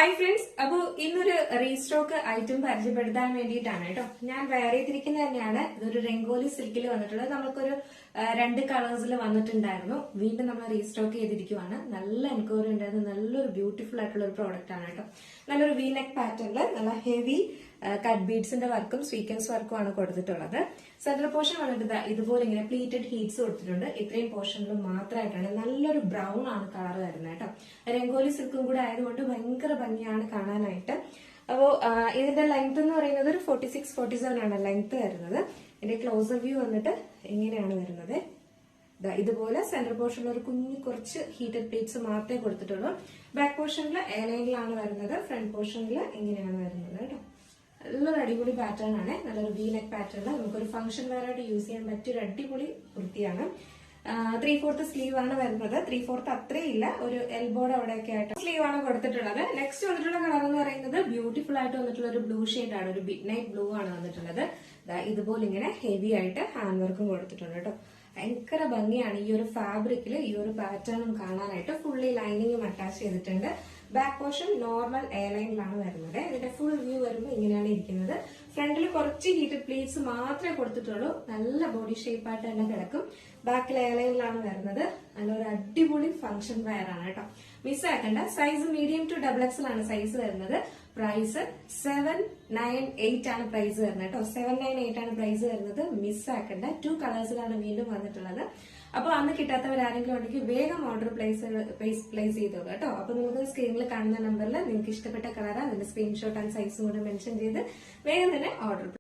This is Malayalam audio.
ഹായ് ഫ്രണ്ട്സ്, അപ്പോ ഇന്നൊരു റീസ്റ്റോക്ക് ഐറ്റം പരിചയപ്പെടുത്താൻ വേണ്ടിയിട്ടാണ് കേട്ടോ. ഞാൻ വെയർ ചെയ്തിരിക്കുന്നത് തന്നെയാണ്. ഇതൊരു രംഗോലി സിൽക്കിൽ വന്നിട്ടുള്ളത്. നമുക്കൊരു 2 കളേഴ്സിൽ വന്നിട്ടുണ്ടായിരുന്നു. വീണ്ടും നമ്മൾ റീസ്റ്റോക്ക് ചെയ്തിരിക്കുവാണ്. നല്ല എൻക്വയറി ഉണ്ടായിരുന്നു. നല്ലൊരു ബ്യൂട്ടിഫുൾ ആയിട്ടുള്ള ഒരു പ്രോഡക്റ്റ് ആണ് കേട്ടോ. നല്ലൊരു വി നെക്ക് പാറ്റേണില് നല്ല ഹെവി കട്ട് ബീഡ്സിന്റെ വർക്കും സ്വീക്വൻസ് വർക്കും ആണ് കൊടുത്തിട്ടുള്ളത്. സെന്റർ പോർഷൻ വന്നിട്ട് ഇതുപോലെ ഇങ്ങനെ പ്ലീറ്റഡ് ഹീറ്റ്സ് കൊടുത്തിട്ടുണ്ട്. ഇത്രയും പോർഷനിൽ മാത്രമായിട്ടാണ്. നല്ലൊരു ബ്രൗൺ ആണ് കളർ വരുന്നത് കേട്ടോ. രംഗോലി സിൽക്കും കൂടെ ആയതുകൊണ്ട് ഭയങ്കര ഭംഗിയാണ് കാണാനായിട്ട്. അപ്പോ ഇതിന്റെ ലെങ്ത് എന്ന് പറയുന്നത് ഒരു 46-47 ആണ് ലെങ്ത് വരുന്നത്. ഇതിന്റെ ക്ലോസർ വ്യൂ വന്നിട്ട് ഇങ്ങനെയാണ് വരുന്നത്. ഇതുപോലെ സെന്റർ പോർഷനിൽ ഒരു കുറച്ച് ഹീറ്റഡ് പ്ലേറ്റ്സ് മാത്രമേ കൊടുത്തിട്ടുള്ളൂ. ബാക്ക് പോർഷനിൽ എയർലൈനിലാണ് വരുന്നത്. ഫ്രണ്ട് പോർഷനിൽ ഇങ്ങനെയാണ് വരുന്നത് കേട്ടോ. നല്ലൊരു അടിപൊളി പാറ്റേൺ ആണ്. നല്ലൊരു വി നെക്ക് പാറ്റേൺ. നമുക്കൊരു ഫംഗ്ഷൻ വെയർ ആയിട്ട് യൂസ് ചെയ്യാൻ പറ്റിയ ഒരു അടിപൊളി വൃത്തിയാണ്. 3/4 സ്ലീവ് ആണ് വരുന്നത്. 3/4 അത്രയില്ല, ഒരു എൽബോർഡ് അവിടെയൊക്കെ ആയിട്ട് സ്ലീവ് ആണ് കൊടുത്തിട്ടുള്ളത്. നെക്സ്റ്റ് വന്നിട്ടുള്ള കളർ എന്ന് പറയുന്നത് ബ്യൂട്ടിഫുൾ ആയിട്ട് വന്നിട്ടുള്ള ഒരു ബ്ലൂ ഷെയ്ഡ് ആണ്. ഒരു മിഡ് നൈറ്റ് ബ്ലൂ ആണ് വന്നിട്ടുള്ളത്. ഇതുപോലെ ഇങ്ങനെ ഹെവി ആയിട്ട് ഹാൻഡ് വർക്കും കൊടുത്തിട്ടുണ്ട് കേട്ടോ. ഭയങ്കര ഭംഗിയാണ് ഈ ഒരു ഫാബ്രിക്കിൽ ഈ ഒരു പാറ്റേണും കാണാനായിട്ട്. ഫുള്ളി ലൈനിങ്ങും അറ്റാച്ച് ചെയ്തിട്ടുണ്ട്. ബാക്ക് പോർഷൻ നോർമൽ എയർലൈനിലാണ് വരുന്നത്. ഇതിന്റെ ഫുൾ വ്യൂ വരുമ്പോൾ ഇങ്ങനെയാണ് ഇരിക്കുന്നത്. ഫ്രണ്ടിൽ കുറച്ച് ഹീറ്റഡ് പ്ലേറ്റ്സ് മാത്രമേ കൊടുത്തിട്ടുള്ളൂ. നല്ല ബോഡി ഷേപ്പ് ആയിട്ട് തന്നെ കിടക്കും. ബാക്കിൽ എയർലൈനിലാണ് വരുന്നത്. നല്ലൊരു അടിപൊളി ഫംഗ്ഷൻ വെയർ ആണ് കേട്ടോ. മിസ്സാക്കണ്ട. സൈസ് മീഡിയം ടു XXL ആണ് സൈസ് വരുന്നത്. പ്രൈസ് 798 ആണ് പ്രൈസ് വരുന്നത് കേട്ടോ. 798 ആണ് പ്രൈസ് വരുന്നത്. മിസ്സാക്കണ്ട. 2 കളേഴ്സിലാണ് വീണ്ടും വന്നിട്ടുള്ളത്. അപ്പൊ അന്ന് കിട്ടാത്തവരാരെങ്കിലും ഉണ്ടെങ്കിൽ വേഗം ഓർഡർ പ്ലേസ് ചെയ്തോളൂ കേട്ടോ. അപ്പൊ നിങ്ങൾക്ക് സ്ക്രീനിൽ കാണുന്ന നമ്പറിൽ നിങ്ങൾക്ക് ഇഷ്ടപ്പെട്ട കളർ അതിന്റെ സ്ക്രീൻഷോട്ട് ആൻഡ് സൈസും കൂടെ മെൻഷൻ ചെയ്ത് വേഗം തന്നെ ഓർഡർ